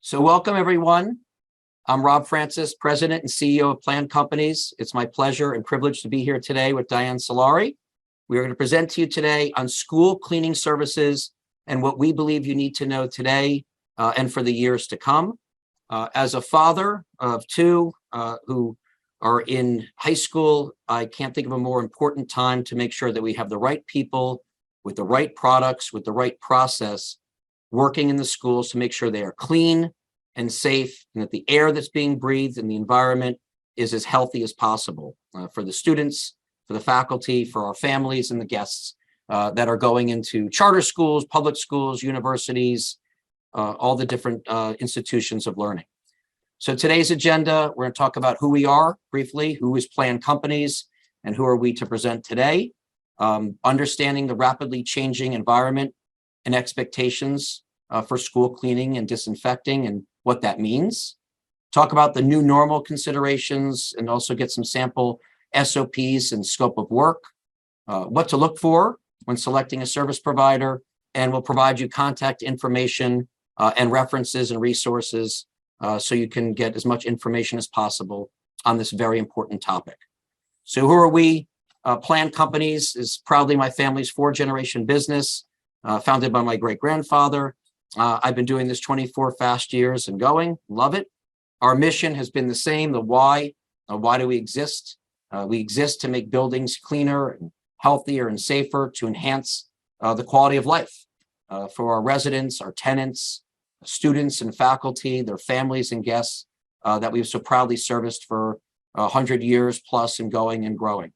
So welcome, everyone. I'm Rob Francis, President and CEO of Planned Companies. It's my pleasure and privilege to be here today with Diane Solari. We are going to present to you today on school cleaning services and what we believe you need to know today and for the years to come. As a father of two who are in high school, I can't think of a more important time to make sure that we have the right people with the right products, with the right process, working in the schools to make sure they are clean and safe, and that the air that's being breathed in the environment is as healthy as possible for the students, for the faculty, for our families and the guests that are going into charter schools, public schools, universities, all the different institutions of learning. So today's agenda, we're going to talk about who we are briefly, who is Planned Companies, and who are we to present today, understanding the rapidly changing environment and expectations for school cleaning and disinfecting and what that means. Talk about the new normal considerations and also get some sample SOPs and scope of work, what to look for when selecting a service provider, and we'll provide you contact information and references and resources so you can get as much information as possible on this very important topic. So who are we? Planned Companies is proudly my family's four-generation business, founded by my great-grandfather. I've been doing this 24 fast years and going, love it. Our mission has been the same, the why. Why do we exist? We exist to make buildings cleaner and healthier and safer to enhance the quality of life for our residents, our tenants, students and faculty, their families and guests that we've so proudly serviced for 100 years plus and going and growing.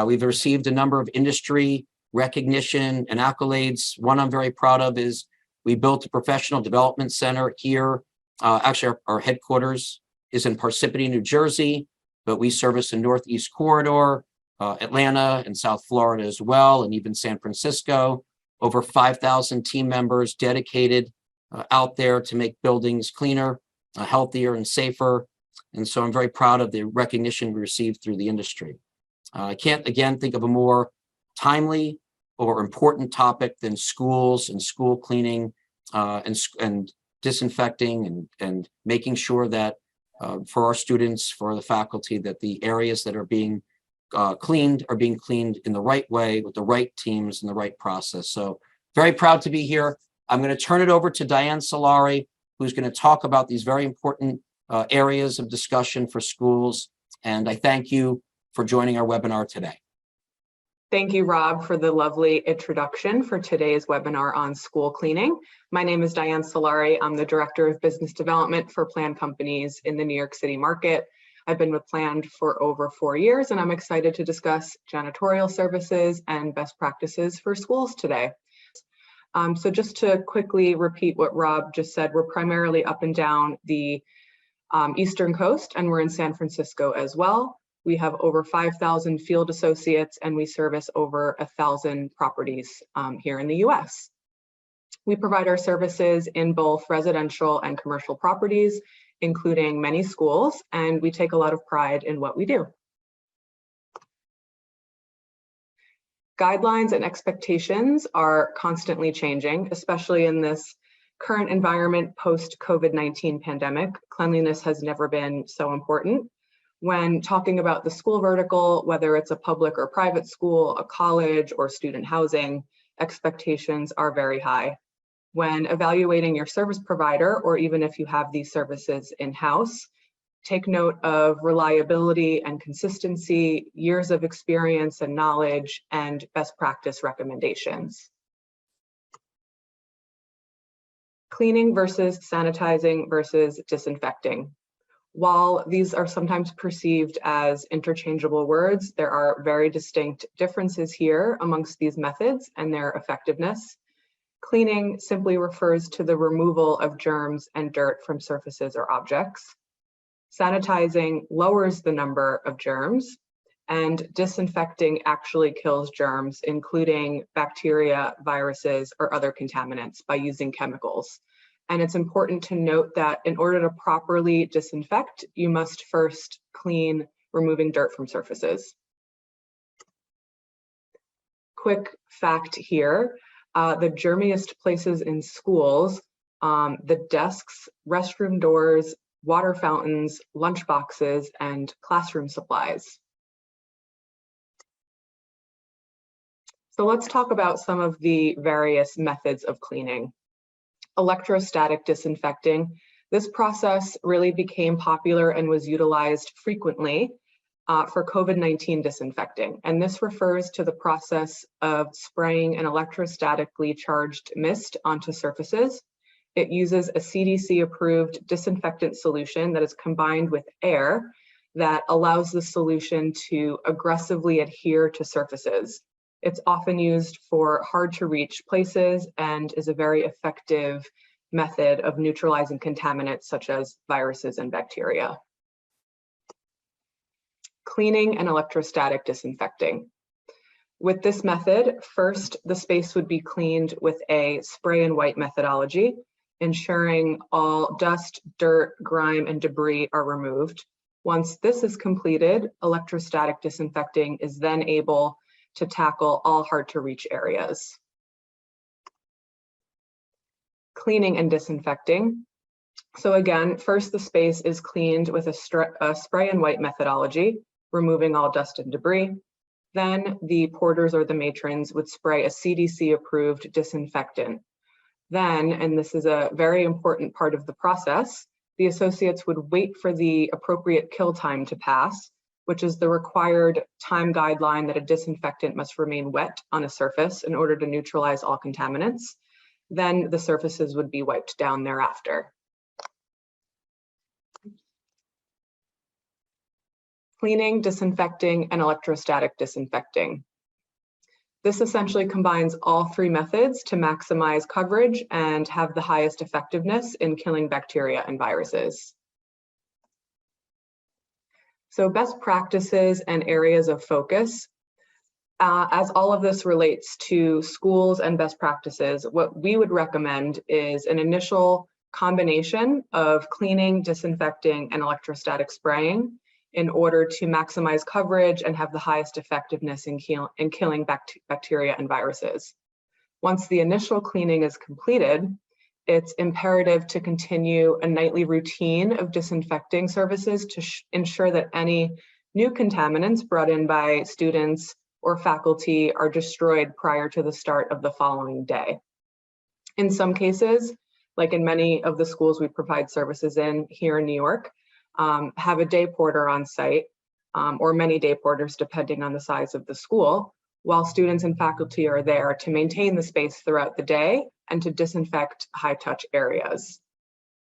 We've received a number of industry recognition and accolades. One I'm very proud of is we built a professional development center here. Actually, our headquarters is in Parsippany, New Jersey, but we service the Northeast Corridor, Atlanta and South Florida as well, and even San Francisco. Over 5,000 team members dedicated out there to make buildings cleaner, healthier and safer. And so I'm very proud of the recognition we received through the industry. I can't, again, think of a more timely or important topic than schools and school cleaning and disinfecting and making sure that for our students, for the faculty, that the areas that are being cleaned are being cleaned in the right way with the right teams and the right process. So very proud to be here. I'm going to turn it over to Diane Solari, who's going to talk about these very important areas of discussion for schools. And I thank you for joining our webinar today. Thank you, Rob, for the lovely introduction for today's webinar on school cleaning. My name is Diane Solari. I'm the Director of Business Development for Planned Companies in the New York City market. I've been with Planned for over 4 years, and I'm excited to discuss janitorial services and best practices for schools today. So just to quickly repeat what Rob just said, we're primarily up and down the Eastern Coast, and we're in San Francisco as well. We have over 5,000 field associates, and we service over 1,000 properties here in the US. We provide our services in both residential and commercial properties, including many schools, and we take a lot of pride in what we do. Guidelines and expectations are constantly changing, especially in this current environment post-COVID-19 pandemic. Cleanliness has never been so important. When talking about the school vertical, whether it's a public or private school, a college, or student housing, expectations are very high. When evaluating your service provider, or even if you have these services in-house, take note of reliability and consistency, years of experience and knowledge, and best practice recommendations. Cleaning versus sanitizing versus disinfecting. While these are sometimes perceived as interchangeable words, there are very distinct differences here amongst these methods and their effectiveness. Cleaning simply refers to the removal of germs and dirt from surfaces or objects. Sanitizing lowers the number of germs, and disinfecting actually kills germs, including bacteria, viruses, or other contaminants by using chemicals. And it's important to note that in order to properly disinfect, you must first clean, removing dirt from surfaces. Quick fact here, the germiest places in schools the desks, restroom doors, water fountains, lunch boxes, and classroom supplies. So let's talk about some of the various methods of cleaning. Electrostatic disinfecting. This process really became popular and was utilized frequently for COVID-19 disinfecting. And this refers to the process of spraying an electrostatically charged mist onto surfaces. It uses a CDC-approved disinfectant solution that is combined with air that allows the solution to aggressively adhere to surfaces. It's often used for hard-to-reach places and is a very effective method of neutralizing contaminants such as viruses and bacteria. Cleaning and electrostatic disinfecting. With this method, first, the space would be cleaned with a spray and wipe methodology, ensuring all dust, dirt, grime, and debris are removed. Once this is completed, electrostatic disinfecting is then able to tackle all hard-to-reach areas. Cleaning and disinfecting. So again, first the space is cleaned with a spray and wipe methodology, removing all dust and debris. Then the porters or the matrons would spray a CDC-approved disinfectant. Then, and this is a very important part of the process, the associates would wait for the appropriate kill time to pass, which is the required time guideline that a disinfectant must remain wet on a surface in order to neutralize all contaminants. Then the surfaces would be wiped down thereafter. Cleaning, disinfecting, and electrostatic disinfecting. This essentially combines all three methods to maximize coverage and have the highest effectiveness in killing bacteria and viruses. So best practices and areas of focus. As all of this relates to schools and best practices, what we would recommend is an initial combination of cleaning, disinfecting, and electrostatic spraying in order to maximize coverage and have the highest effectiveness in killing bacteria and viruses. Once the initial cleaning is completed, it's imperative to continue a nightly routine of disinfecting services to ensure that any new contaminants brought in by students or faculty are destroyed prior to the start of the following day. In some cases, like in many of the schools we provide services in here in New York, have a day porter on site, or many day porters depending on the size of the school, while students and faculty are there to maintain the space throughout the day and to disinfect high-touch areas.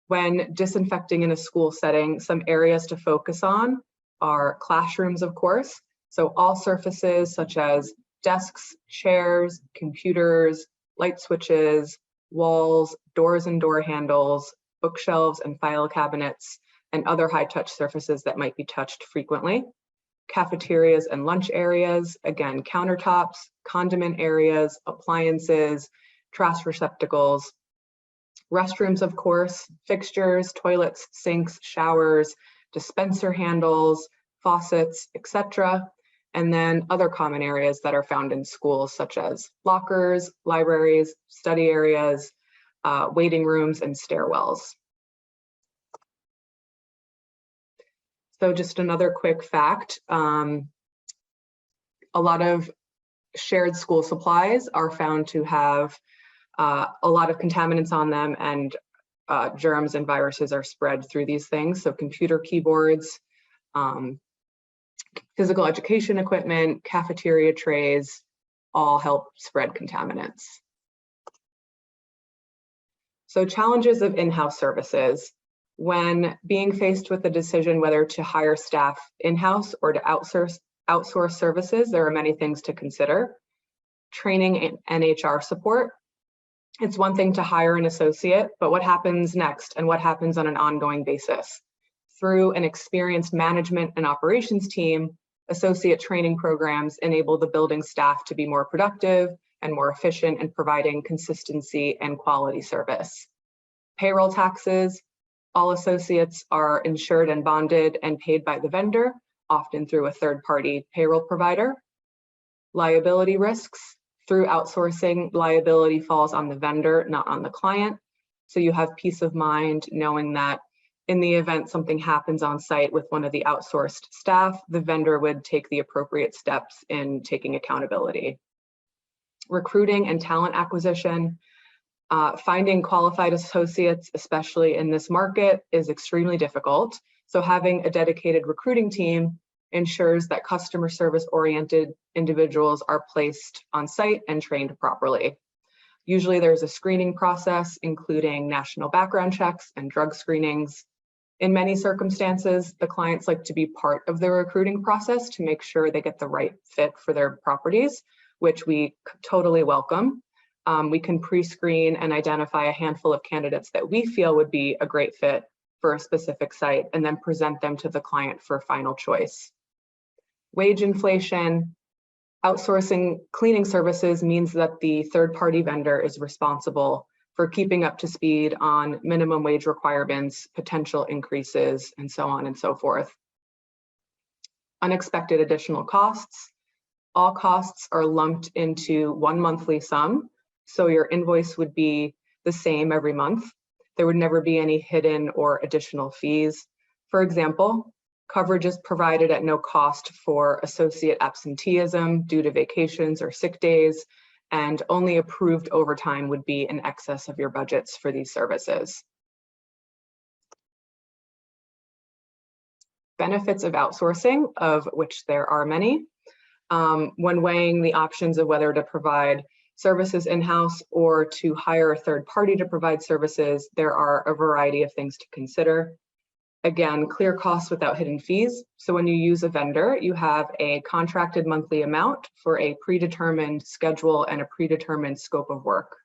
When disinfecting in a school setting, some areas to focus on are classrooms, of course, so all surfaces such as desks, chairs, computers, light switches, walls, doors and door handles, bookshelves and file cabinets, and other high-touch surfaces that might be touched frequently. Cafeterias and lunch areas, again, countertops, condiment areas, appliances, trash receptacles. Restrooms, of course, fixtures, toilets, sinks, showers, dispenser handles, faucets, etc. And then other common areas that are found in schools, such as lockers, libraries, study areas, waiting rooms, and stairwells. So just another quick fact, a lot of shared school supplies are found to have a lot of contaminants on them, and germs and viruses are spread through these things. So computer keyboards, physical education equipment, cafeteria trays, all help spread contaminants. So challenges of in-house services. When being faced with the decision whether to hire staff in-house or to outsource services, there are many things to consider. Training and HR support. It's one thing to hire an associate, but what happens next and what happens on an ongoing basis? Through an experienced management and operations team, associate training programs enable the building staff to be more productive and more efficient in providing consistency and quality service. Payroll taxes. All associates are insured and bonded and paid by the vendor, often through a third-party payroll provider. Liability risks. Through outsourcing, liability falls on the vendor, not on the client. So you have peace of mind knowing that in the event something happens on site with one of the outsourced staff, the vendor would take the appropriate steps in taking accountability. Recruiting and talent acquisition. Finding qualified associates, especially in this market, is extremely difficult. So having a dedicated recruiting team ensures that customer service oriented individuals are placed on site and trained properly. Usually there's a screening process, including national background checks and drug screenings. In many circumstances, the clients like to be part of the recruiting process to make sure they get the right fit for their properties, which we totally welcome. We can pre-screen and identify a handful of candidates that we feel would be a great fit for a specific site and then present them to the client for final choice. Wage inflation. Outsourcing cleaning services means that the third-party vendor is responsible for keeping up to speed on minimum wage requirements, potential increases, and so on and so forth. Unexpected additional costs. All costs are lumped into one monthly sum, so your invoice would be the same every month. There would never be any hidden or additional fees. For example, coverage is provided at no cost for associate absenteeism due to vacations or sick days, and only approved overtime would be in excess of your budgets for these services. Benefits of outsourcing, of which there are many. When weighing the options of whether to provide services in-house or to hire a third party to provide services, there are a variety of things to consider. Again, clear costs without hidden fees. So when you use a vendor, you have a contracted monthly amount for a predetermined schedule and a predetermined scope of work.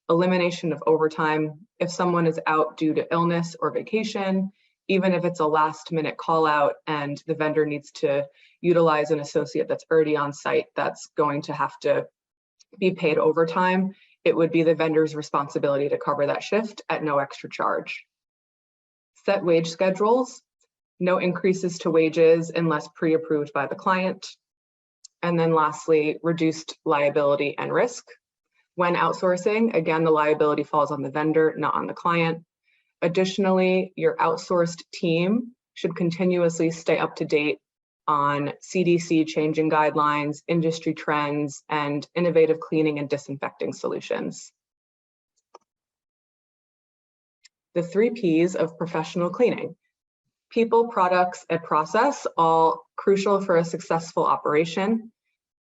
Elimination of overtime. If someone is out due to illness or vacation, even if it's a last minute call out and the vendor needs to utilize an associate that's already on site that's going to have to be paid overtime, it would be the vendor's responsibility to cover that shift at no extra charge. Set wage schedules, no increases to wages unless pre-approved by the client. And then lastly, reduced liability and risk. When outsourcing, again, the liability falls on the vendor, not on the client. Additionally, your outsourced team should continuously stay up to date on CDC changing guidelines, industry trends, and innovative cleaning and disinfecting solutions. The 3 Ps of professional cleaning. People, products, and process, all crucial for a successful operation.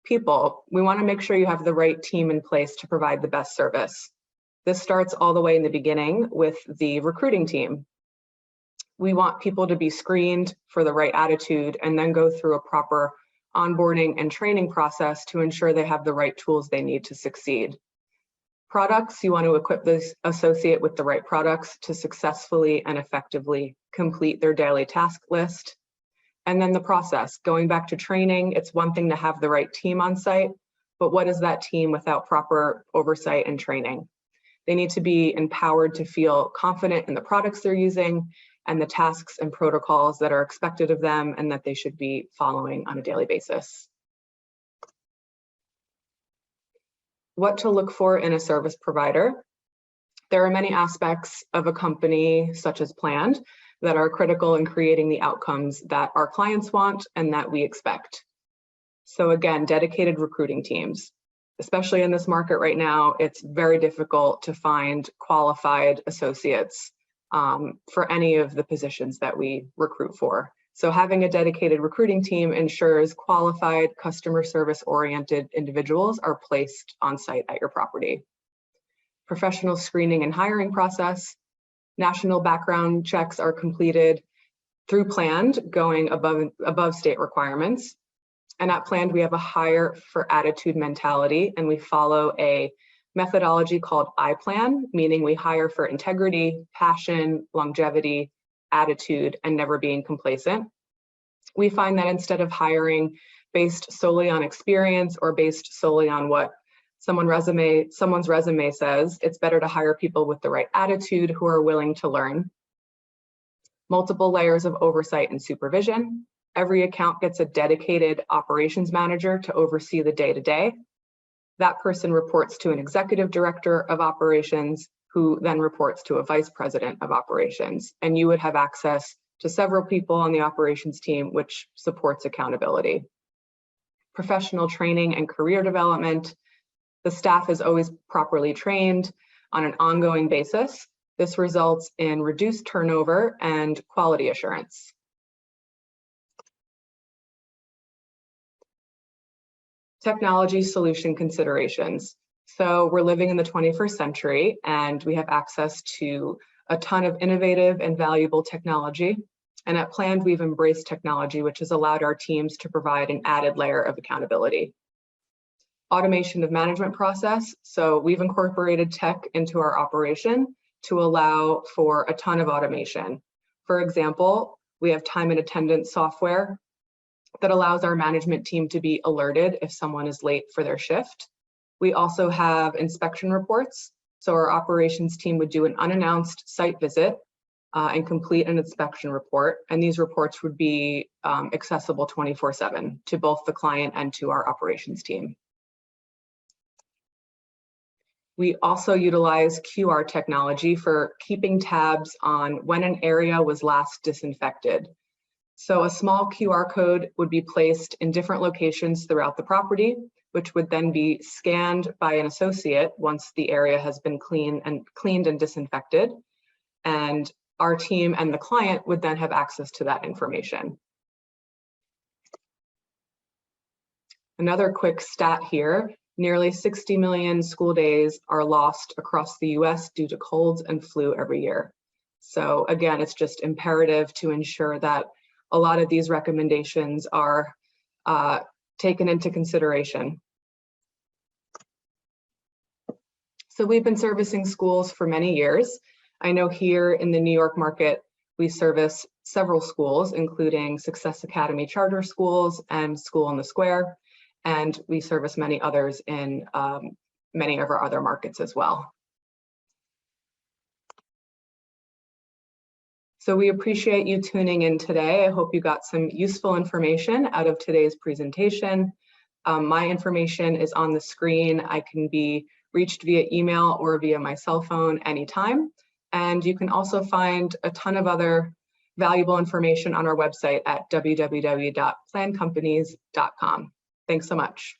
People, we want to make sure you have the right team in place to provide the best service. This starts all the way in the beginning with the recruiting team. We want people to be screened for the right attitude and then go through a proper onboarding and training process to ensure they have the right tools they need to succeed. Products, you want to equip this associate with the right products to successfully and effectively complete their daily task list. And then the process, going back to training, it's one thing to have the right team on site, but what is that team without proper oversight and training? They need to be empowered to feel confident in the products they're using and the tasks and protocols that are expected of them and that they should be following on a daily basis. What to look for in a service provider. There are many aspects of a company, such as planned, that are critical in creating the outcomes that our clients want and that we expect. So again, dedicated recruiting teams. Especially in this market right now, it's very difficult to find qualified associates for any of the positions that we recruit for. So having a dedicated recruiting team ensures qualified customer service oriented individuals are placed on site at your property. Professional screening and hiring process. National background checks are completed through planned, going above state requirements. And at planned, we have a hire for attitude mentality, and we follow a methodology called I-Plan, meaning we hire for integrity, passion, longevity, attitude, and never being complacent. We find that instead of hiring based solely on experience or based solely on what someone's resume says, it's better to hire people with the right attitude who are willing to learn. Multiple layers of oversight and supervision. Every account gets a dedicated operations manager to oversee the day-to-day. That person reports to an executive director of operations, who then reports to a vice president of operations. And you would have access to several people on the operations team, which supports accountability. Professional training and career development. The staff is always properly trained on an ongoing basis. This results in reduced turnover and quality assurance. Technology solution considerations. So we're living in the 21st century and we have access to a ton of innovative and valuable technology. And at Planned, we've embraced technology, which has allowed our teams to provide an added layer of accountability. Automation of management process. So we've incorporated tech into our operation to allow for a ton of automation. For example, we have time and attendance software that allows our management team to be alerted if someone is late for their shift. We also have inspection reports. So our operations team would do an unannounced site visit and complete an inspection report. And these reports would be accessible 24/7 to both the client and to our operations team. We also utilize QR technology for keeping tabs on when an area was last disinfected. So a small QR code would be placed in different locations throughout the property, which would then be scanned by an associate once the area has been cleaned and disinfected. And our team and the client would then have access to that information. Another quick stat here, nearly 60 million school days are lost across the US due to colds and flu every year. So again, it's just imperative to ensure that a lot of these recommendations are taken into consideration. So we've been servicing schools for many years. I know here in the New York market, we service several schools, including Success Academy charter schools and School on the Square. And we service many others in many of our other markets as well. So we appreciate you tuning in today. I hope you got some useful information out of today's presentation. My information is on the screen. I can be reached via email or via my cell phone anytime. And you can also find a ton of other valuable information on our website at www.plannedcompanies.com. Thanks so much.